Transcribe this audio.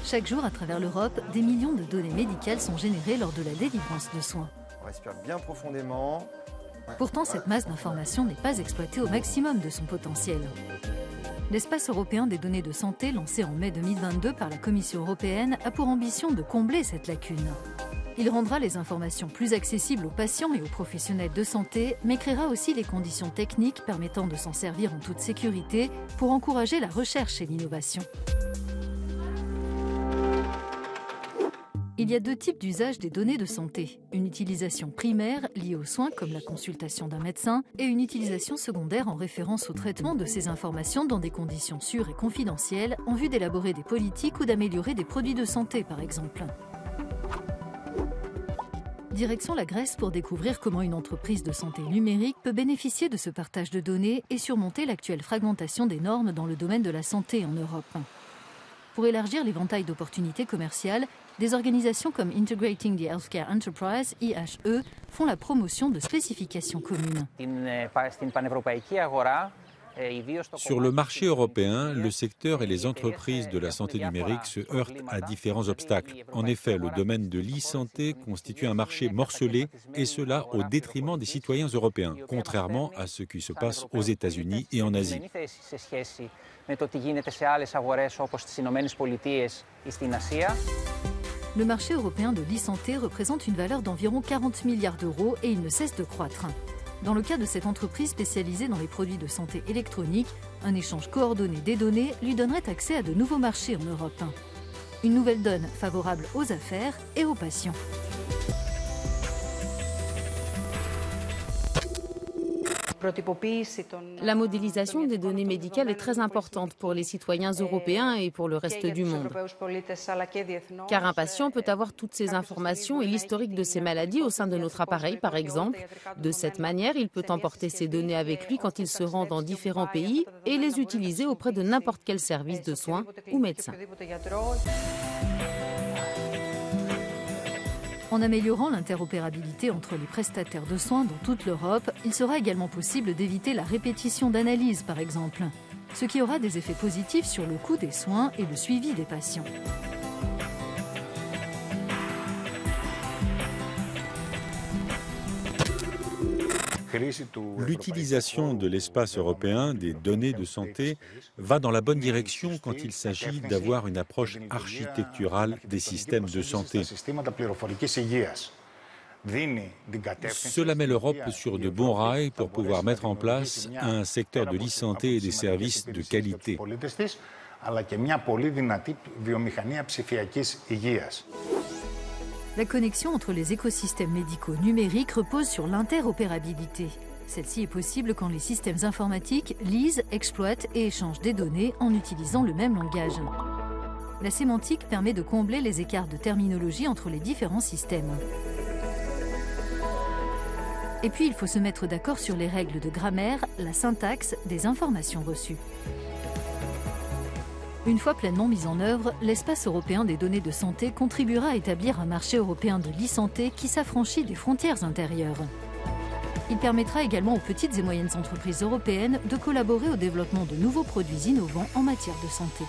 Chaque jour, à travers l'Europe, des millions de données médicales sont générées lors de la délivrance de soins. On respire bien profondément. Pourtant, cette masse d'informations n'est pas exploitée au maximum de son potentiel. L'espace européen des données de santé, lancé en mai 2022 par la Commission européenne, a pour ambition de combler cette lacune. Il rendra les informations plus accessibles aux patients et aux professionnels de santé, mais créera aussi les conditions techniques permettant de s'en servir en toute sécurité pour encourager la recherche et l'innovation. Il y a deux types d'usage des données de santé. Une utilisation primaire liée aux soins comme la consultation d'un médecin et une utilisation secondaire en référence au traitement de ces informations dans des conditions sûres et confidentielles en vue d'élaborer des politiques ou d'améliorer des produits de santé par exemple. Direction la Grèce pour découvrir comment une entreprise de santé numérique peut bénéficier de ce partage de données et surmonter l'actuelle fragmentation des normes dans le domaine de la santé en Europe. Pour élargir l'éventail d'opportunités commerciales, des organisations comme Integrating the Healthcare Enterprise, IHE, font la promotion de spécifications communes. Sur le marché européen, le secteur et les entreprises de la santé numérique se heurtent à différents obstacles. En effet, le domaine de l'e-santé constitue un marché morcelé, et cela au détriment des citoyens européens, contrairement à ce qui se passe aux États-Unis et en Asie. Le marché européen de l'e-santé représente une valeur d'environ 40 milliards d'euros et il ne cesse de croître. Dans le cas de cette entreprise spécialisée dans les produits de santé électronique, un échange coordonné des données lui donnerait accès à de nouveaux marchés en Europe. Une nouvelle donne favorable aux affaires et aux patients. La modélisation des données médicales est très importante pour les citoyens européens et pour le reste du monde. Car un patient peut avoir toutes ces informations et l'historique de ses maladies au sein de notre appareil, par exemple. De cette manière, il peut emporter ces données avec lui quand il se rend dans différents pays et les utiliser auprès de n'importe quel service de soins ou médecin. En améliorant l'interopérabilité entre les prestataires de soins dans toute l'Europe, il sera également possible d'éviter la répétition d'analyses, par exemple, ce qui aura des effets positifs sur le coût des soins et le suivi des patients. L'utilisation de l'espace européen des données de santé va dans la bonne direction quand il s'agit d'avoir une approche architecturale des systèmes de santé. Cela met l'Europe sur de bons rails pour pouvoir mettre en place un secteur de l'e-santé et des services de qualité. La connexion entre les écosystèmes médicaux numériques repose sur l'interopérabilité. Celle-ci est possible quand les systèmes informatiques lisent, exploitent et échangent des données en utilisant le même langage. La sémantique permet de combler les écarts de terminologie entre les différents systèmes. Et puis, il faut se mettre d'accord sur les règles de grammaire, la syntaxe des informations reçues. Une fois pleinement mis en œuvre, l'espace européen des données de santé contribuera à établir un marché européen de l'e-santé qui s'affranchit des frontières intérieures. Il permettra également aux petites et moyennes entreprises européennes de collaborer au développement de nouveaux produits innovants en matière de santé.